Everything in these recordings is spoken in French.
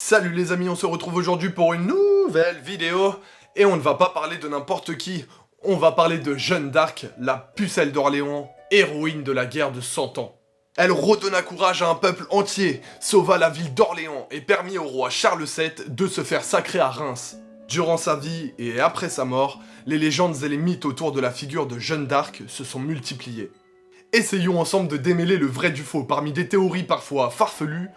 Salut les amis, on se retrouve aujourd'hui pour une nouvelle vidéo et on ne va pas parler de n'importe qui, on va parler de Jeanne d'Arc, la pucelle d'Orléans, héroïne de la guerre de 100 ans. Elle redonna courage à un peuple entier, sauva la ville d'Orléans et permit au roi Charles VII de se faire sacrer à Reims. Durant sa vie et après sa mort, les légendes et les mythes autour de la figure de Jeanne d'Arc se sont multipliés. Essayons ensemble de démêler le vrai du faux parmi des théories parfois farfelues,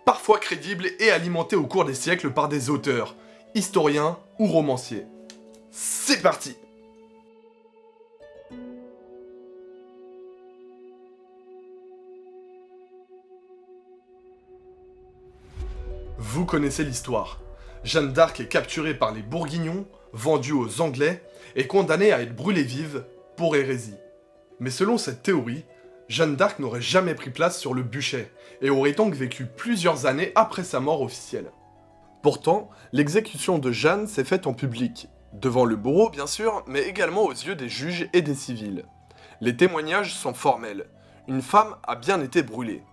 parfois crédibles et alimentées au cours des siècles par des auteurs, historiens ou romanciers. C'est parti! Vous connaissez l'histoire. Jeanne d'Arc est capturée par les Bourguignons, vendue aux Anglais et condamnée à être brûlée vive pour hérésie. Mais selon cette théorie, Jeanne d'Arc n'aurait jamais pris place sur le bûcher et aurait donc vécu plusieurs années après sa mort officielle. Pourtant, l'exécution de Jeanne s'est faite en public, devant le bourreau bien sûr, mais également aux yeux des juges et des civils. Les témoignages sont formels. Une femme a bien été brûlée.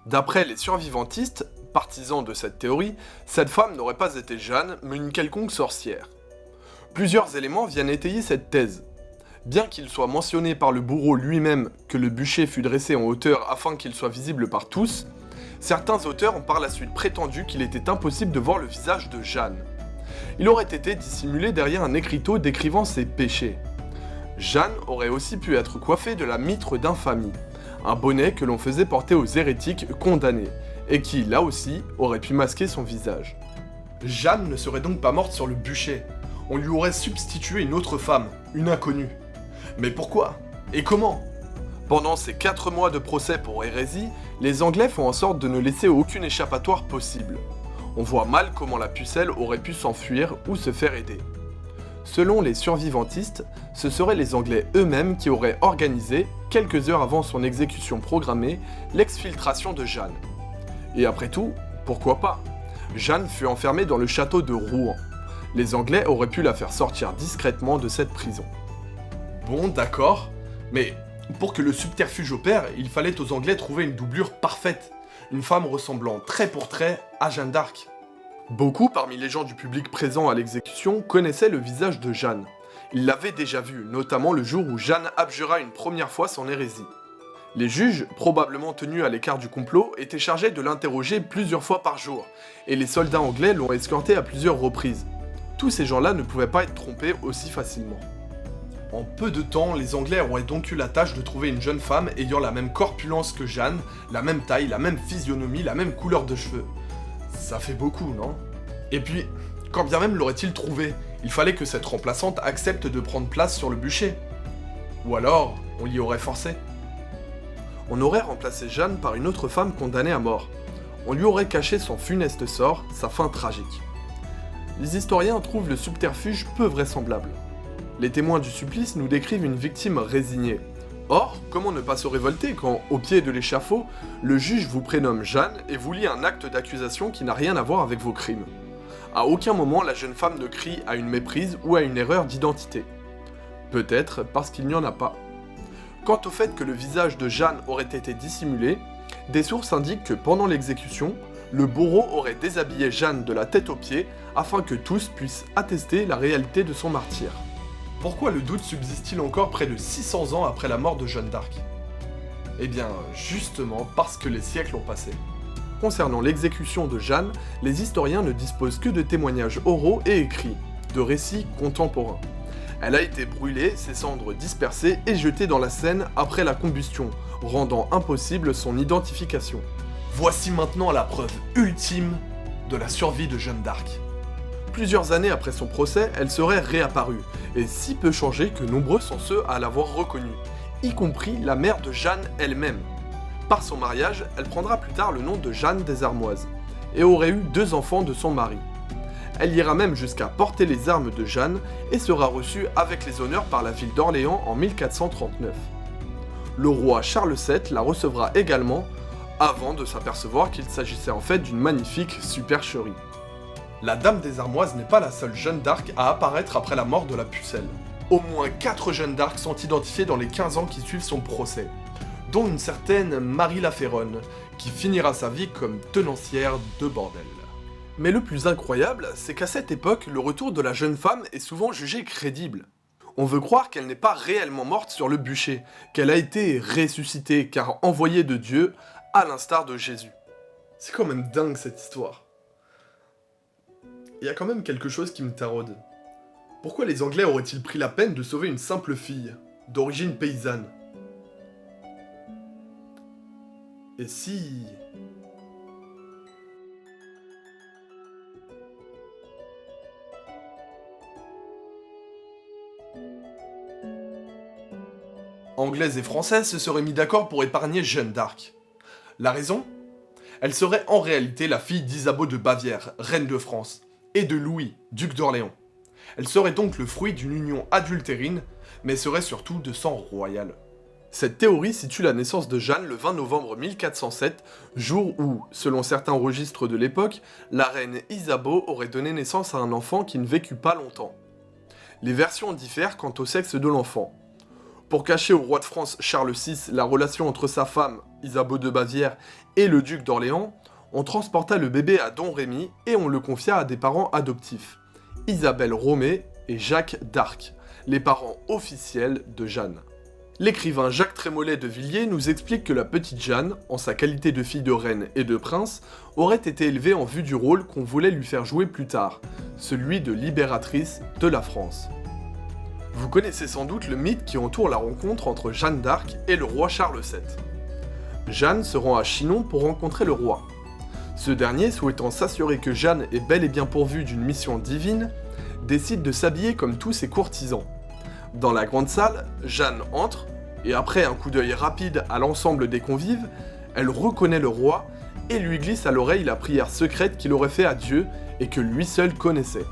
D'après les survivantistes, partisans de cette théorie, cette femme n'aurait pas été Jeanne, mais une quelconque sorcière. Plusieurs éléments viennent étayer cette thèse. Bien qu'il soit mentionné par le bourreau lui-même que le bûcher fut dressé en hauteur afin qu'il soit visible par tous, certains auteurs ont par la suite prétendu qu'il était impossible de voir le visage de Jeanne. Il aurait été dissimulé derrière un écriteau décrivant ses péchés. Jeanne aurait aussi pu être coiffée de la mitre d'infamie, un bonnet que l'on faisait porter aux hérétiques condamnés, et qui, là aussi, aurait pu masquer son visage. Jeanne ne serait donc pas morte sur le bûcher. On lui aurait substitué une autre femme, une inconnue. Mais pourquoi? Et comment? Pendant ces 4 mois de procès pour hérésie, les Anglais font en sorte de ne laisser aucune échappatoire possible. On voit mal comment la pucelle aurait pu s'enfuir ou se faire aider. Selon les survivantistes, ce seraient les Anglais eux-mêmes qui auraient organisé, quelques heures avant son exécution programmée, l'exfiltration de Jeanne. Et après tout, pourquoi pas? Jeanne fut enfermée dans le château de Rouen. Les Anglais auraient pu la faire sortir discrètement de cette prison. Bon, d'accord, mais pour que le subterfuge opère, il fallait aux Anglais trouver une doublure parfaite, une femme ressemblant trait pour trait à Jeanne d'Arc. Beaucoup parmi les gens du public présent à l'exécution connaissaient le visage de Jeanne. Ils l'avaient déjà vu, notamment le jour où Jeanne abjura une première fois son hérésie. Les juges, probablement tenus à l'écart du complot, étaient chargés de l'interroger plusieurs fois par jour, et les soldats anglais l'ont escorté à plusieurs reprises. Tous ces gens-là ne pouvaient pas être trompés aussi facilement. En peu de temps, les Anglais auraient donc eu la tâche de trouver une jeune femme ayant la même corpulence que Jeanne, la même taille, la même physionomie, la même couleur de cheveux. Ça fait beaucoup, non? Et puis, quand bien même l'aurait-il trouvée, il fallait que cette remplaçante accepte de prendre place sur le bûcher. Ou alors, on l'y aurait forcé. On aurait remplacé Jeanne par une autre femme condamnée à mort. On lui aurait caché son funeste sort, sa fin tragique. Les historiens trouvent le subterfuge peu vraisemblable. Les témoins du supplice nous décrivent une victime résignée. Or, comment ne pas se révolter quand, au pied de l'échafaud, le juge vous prénomme Jeanne et vous lit un acte d'accusation qui n'a rien à voir avec vos crimes? À aucun moment la jeune femme ne crie à une méprise ou à une erreur d'identité. Peut-être parce qu'il n'y en a pas. Quant au fait que le visage de Jeanne aurait été dissimulé, des sources indiquent que pendant l'exécution, le bourreau aurait déshabillé Jeanne de la tête aux pieds afin que tous puissent attester la réalité de son martyre. Pourquoi le doute subsiste-t-il encore près de 600 ans après la mort de Jeanne d'Arc? Eh bien, justement parce que les siècles ont passé. Concernant l'exécution de Jeanne, les historiens ne disposent que de témoignages oraux et écrits, de récits contemporains. Elle a été brûlée, ses cendres dispersées et jetée dans la Seine après la combustion, rendant impossible son identification. Voici maintenant la preuve ultime de la survie de Jeanne d'Arc. Plusieurs années après son procès, elle serait réapparue, et si peu changée que nombreux sont ceux à l'avoir reconnue, y compris la mère de Jeanne elle-même. Par son mariage, elle prendra plus tard le nom de Jeanne des Armoises, et aurait eu 2 enfants de son mari. Elle ira même jusqu'à porter les armes de Jeanne, et sera reçue avec les honneurs par la ville d'Orléans en 1439. Le roi Charles VII la recevra également, avant de s'apercevoir qu'il s'agissait en fait d'une magnifique supercherie. La Dame des Armoises n'est pas la seule Jeanne d'Arc à apparaître après la mort de la pucelle. Au moins 4 Jeannes d'Arc sont identifiées dans les 15 ans qui suivent son procès, dont une certaine Marie la Féronne, qui finira sa vie comme tenancière de bordel. Mais le plus incroyable, c'est qu'à cette époque, le retour de la jeune femme est souvent jugé crédible. On veut croire qu'elle n'est pas réellement morte sur le bûcher, qu'elle a été ressuscitée car envoyée de Dieu, à l'instar de Jésus. C'est quand même dingue cette histoire. Il y a quand même quelque chose qui me taraude. Pourquoi les Anglais auraient-ils pris la peine de sauver une simple fille, d'origine paysanne? Et si... Anglaises et Françaises se seraient mis d'accord pour épargner Jeanne d'Arc. La raison? Elle serait en réalité la fille d'Isabeau de Bavière, reine de France, et de Louis, duc d'Orléans. Elle serait donc le fruit d'une union adultérine, mais serait surtout de sang royal. Cette théorie situe la naissance de Jeanne le 20 novembre 1407, jour où, selon certains registres de l'époque, la reine Isabeau aurait donné naissance à un enfant qui ne vécut pas longtemps. Les versions diffèrent quant au sexe de l'enfant. Pour cacher au roi de France Charles VI la relation entre sa femme, Isabeau de Bavière, et le duc d'Orléans, on transporta le bébé à Domrémy et on le confia à des parents adoptifs, Isabelle Romée et Jacques d'Arc, les parents officiels de Jeanne. L'écrivain Jacques Trémollet de Villiers nous explique que la petite Jeanne, en sa qualité de fille de reine et de prince, aurait été élevée en vue du rôle qu'on voulait lui faire jouer plus tard, celui de libératrice de la France. Vous connaissez sans doute le mythe qui entoure la rencontre entre Jeanne d'Arc et le roi Charles VII. Jeanne se rend à Chinon pour rencontrer le roi. Ce dernier, souhaitant s'assurer que Jeanne est bel et bien pourvue d'une mission divine, décide de s'habiller comme tous ses courtisans. Dans la grande salle, Jeanne entre, et après un coup d'œil rapide à l'ensemble des convives, elle reconnaît le roi et lui glisse à l'oreille la prière secrète qu'il aurait fait à Dieu et que lui seul connaissait.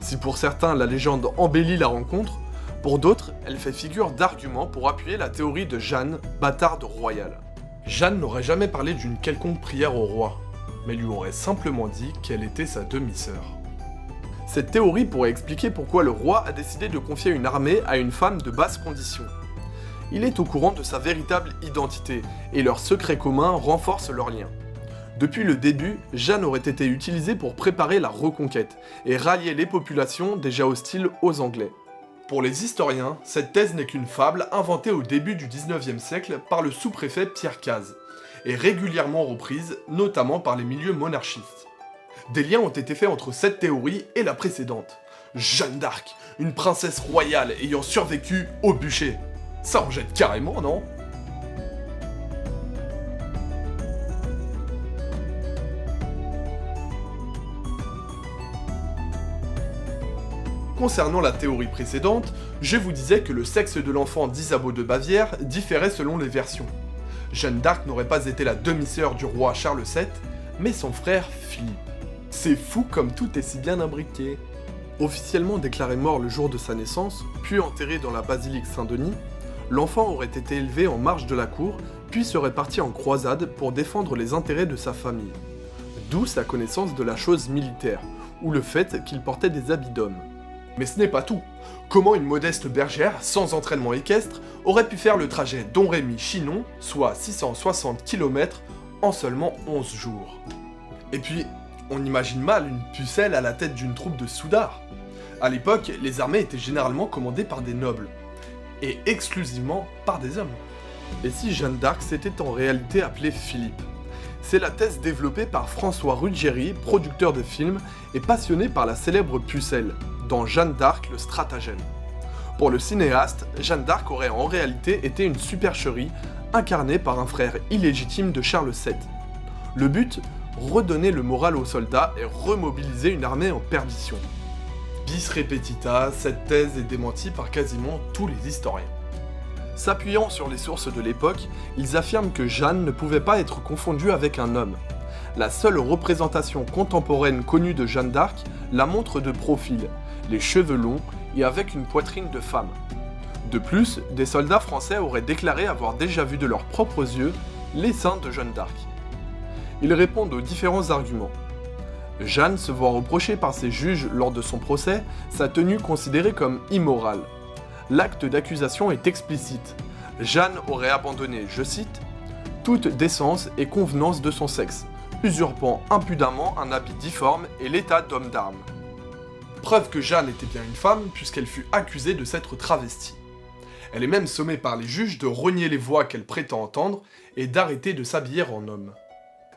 Si pour certains la légende embellit la rencontre, pour d'autres, elle fait figure d'argument pour appuyer la théorie de Jeanne, bâtarde royale. Jeanne n'aurait jamais parlé d'une quelconque prière au roi, mais lui aurait simplement dit qu'elle était sa demi-sœur. Cette théorie pourrait expliquer pourquoi le roi a décidé de confier une armée à une femme de basse condition. Il est au courant de sa véritable identité, et leurs secrets communs renforcent leur lien. Depuis le début, Jeanne aurait été utilisée pour préparer la reconquête, et rallier les populations déjà hostiles aux Anglais. Pour les historiens, cette thèse n'est qu'une fable inventée au début du 19e siècle par le sous-préfet Pierre Cazes, et régulièrement reprise, notamment par les milieux monarchistes. Des liens ont été faits entre cette théorie et la précédente. Jeanne d'Arc, une princesse royale ayant survécu au bûcher. Ça en jette carrément, non ? Concernant la théorie précédente, je vous disais que le sexe de l'enfant d'Isabeau de Bavière différait selon les versions. Jeanne d'Arc n'aurait pas été la demi-sœur du roi Charles VII, mais son frère Philippe. C'est fou comme tout est si bien imbriqué. Officiellement déclaré mort le jour de sa naissance, puis enterré dans la basilique Saint-Denis, l'enfant aurait été élevé en marge de la cour, puis serait parti en croisade pour défendre les intérêts de sa famille. D'où sa connaissance de la chose militaire, ou le fait qu'il portait des habits d'homme. Mais ce n'est pas tout. Comment une modeste bergère, sans entraînement équestre, aurait pu faire le trajet Domrémy-Chinon, soit 660 km, en seulement 11 jours? Et puis, on imagine mal une pucelle à la tête d'une troupe de soudards. À l'époque, les armées étaient généralement commandées par des nobles, et exclusivement par des hommes. Et si Jeanne d'Arc s'était en réalité appelée Philippe? C'est la thèse développée par François Ruggieri, producteur de films, et passionné par la célèbre pucelle, dans Jeanne d'Arc le stratagème. Pour le cinéaste, Jeanne d'Arc aurait en réalité été une supercherie, incarnée par un frère illégitime de Charles VII. Le but? Redonner le moral aux soldats et remobiliser une armée en perdition. Bis repetita, cette thèse est démentie par quasiment tous les historiens. S'appuyant sur les sources de l'époque, ils affirment que Jeanne ne pouvait pas être confondue avec un homme. La seule représentation contemporaine connue de Jeanne d'Arc la montre de profil, les cheveux longs et avec une poitrine de femme. De plus, des soldats français auraient déclaré avoir déjà vu de leurs propres yeux les seins de Jeanne d'Arc. Ils répondent aux différents arguments. Jeanne se voit reprocher par ses juges lors de son procès sa tenue considérée comme immorale. L'acte d'accusation est explicite. Jeanne aurait abandonné, je cite, « toute décence et convenance de son sexe, usurpant impudemment un habit difforme et l'état d'homme d'armes. Preuve que Jeanne était bien une femme puisqu'elle fut accusée de s'être travestie. Elle est même sommée par les juges de renier les voix qu'elle prétend entendre et d'arrêter de s'habiller en homme.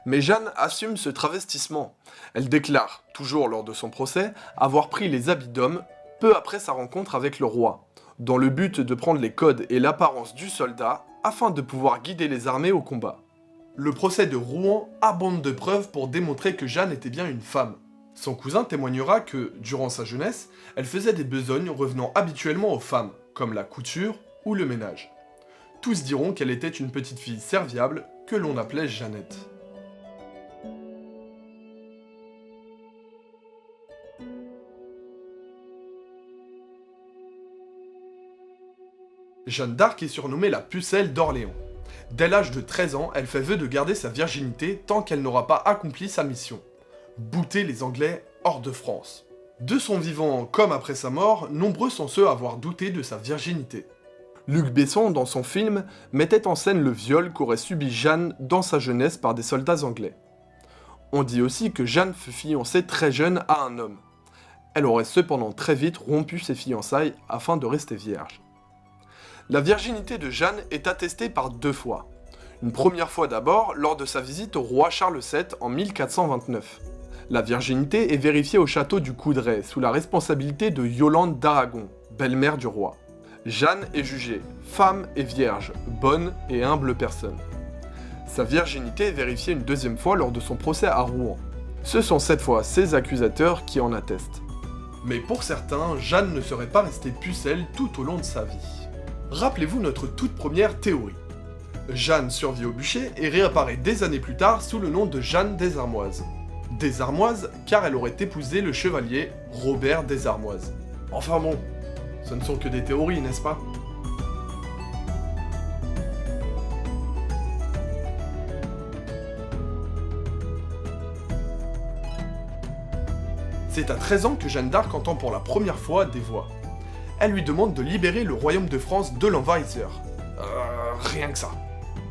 Mais Jeanne assume ce travestissement. Elle déclare, toujours lors de son procès, avoir pris les habits d'homme peu après sa rencontre avec le roi, dans le but de prendre les codes et l'apparence du soldat afin de pouvoir guider les armées au combat. Le procès de Rouen abonde de preuves pour démontrer que Jeanne était bien une femme. Son cousin témoignera que, durant sa jeunesse, elle faisait des besognes revenant habituellement aux femmes, comme la couture ou le ménage. Tous diront qu'elle était une petite fille serviable que l'on appelait Jeannette. Jeanne d'Arc est surnommée la pucelle d'Orléans. Dès l'âge de 13 ans, elle fait vœu de garder sa virginité tant qu'elle n'aura pas accompli sa mission. Bouter les Anglais hors de France. De son vivant comme après sa mort, nombreux sont ceux à avoir douté de sa virginité. Luc Besson, dans son film, mettait en scène le viol qu'aurait subi Jeanne dans sa jeunesse par des soldats anglais. On dit aussi que Jeanne fut fiancée très jeune à un homme. Elle aurait cependant très vite rompu ses fiançailles afin de rester vierge. La virginité de Jeanne est attestée par 2 fois. Une première fois d'abord lors de sa visite au roi Charles VII en 1429. La virginité est vérifiée au château du Coudray sous la responsabilité de Yolande d'Aragon, belle-mère du roi. Jeanne est jugée femme et vierge, bonne et humble personne. Sa virginité est vérifiée une 2e fois lors de son procès à Rouen. Ce sont cette fois ses accusateurs qui en attestent. Mais pour certains, Jeanne ne serait pas restée pucelle tout au long de sa vie. Rappelez-vous notre toute première théorie. Jeanne survit au bûcher et réapparaît des années plus tard sous le nom de Jeanne des Armoises. Des Armoises car elle aurait épousé le chevalier Robert des Armoises. Enfin bon, ce ne sont que des théories, n'est-ce pas ? C'est à 13 ans que Jeanne d'Arc entend pour la première fois des voix. Elle lui demande de libérer le royaume de France de l'envahisseur. Rien que ça.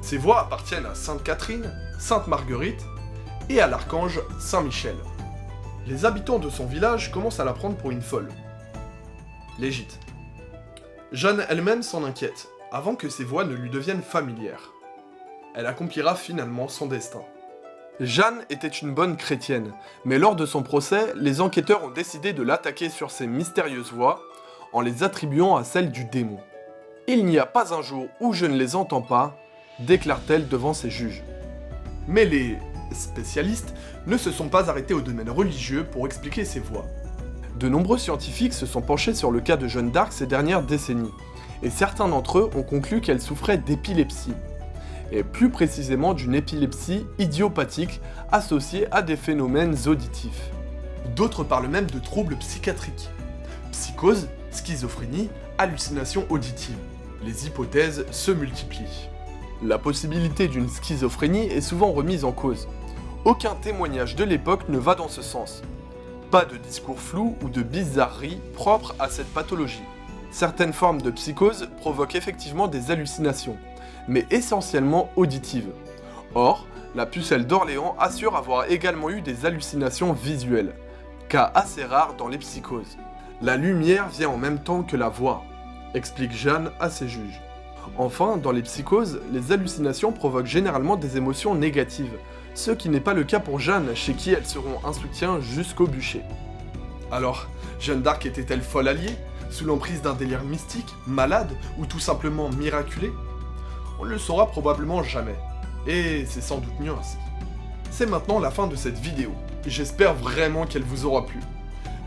Ces voix appartiennent à Sainte Catherine, Sainte Marguerite et à l'archange Saint Michel. Les habitants de son village commencent à la prendre pour une folle. Légit. Jeanne elle-même s'en inquiète, avant que ces voix ne lui deviennent familières. Elle accomplira finalement son destin. Jeanne était une bonne chrétienne, mais lors de son procès, les enquêteurs ont décidé de l'attaquer sur ces mystérieuses voix, en les attribuant à celles du démon. Il n'y a pas un jour où je ne les entends pas, déclare-t-elle devant ses juges. Mais les spécialistes ne se sont pas arrêtés au domaine religieux pour expliquer ces voix. De nombreux scientifiques se sont penchés sur le cas de Jeanne d'Arc ces dernières décennies, et certains d'entre eux ont conclu qu'elle souffrait d'épilepsie, et plus précisément d'une épilepsie idiopathique associée à des phénomènes auditifs. D'autres parlent même de troubles psychiatriques. Psychose, schizophrénie, hallucination auditive. Les hypothèses se multiplient. La possibilité d'une schizophrénie est souvent remise en cause. Aucun témoignage de l'époque ne va dans ce sens. Pas de discours flous ou de bizarreries propres à cette pathologie. Certaines formes de psychose provoquent effectivement des hallucinations, mais essentiellement auditives. Or, la pucelle d'Orléans assure avoir également eu des hallucinations visuelles, cas assez rare dans les psychoses. La lumière vient en même temps que la voix, explique Jeanne à ses juges. Enfin, dans les psychoses, les hallucinations provoquent généralement des émotions négatives, ce qui n'est pas le cas pour Jeanne, chez qui elles seront un soutien jusqu'au bûcher. Alors, Jeanne d'Arc était-elle folle alliée, sous l'emprise d'un délire mystique, malade ou tout simplement miraculé ? On ne le saura probablement jamais, et c'est sans doute mieux ainsi. C'est maintenant la fin de cette vidéo, j'espère vraiment qu'elle vous aura plu.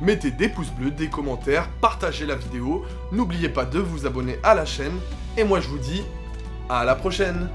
Mettez des pouces bleus, des commentaires, partagez la vidéo, n'oubliez pas de vous abonner à la chaîne, et moi je vous dis à la prochaine.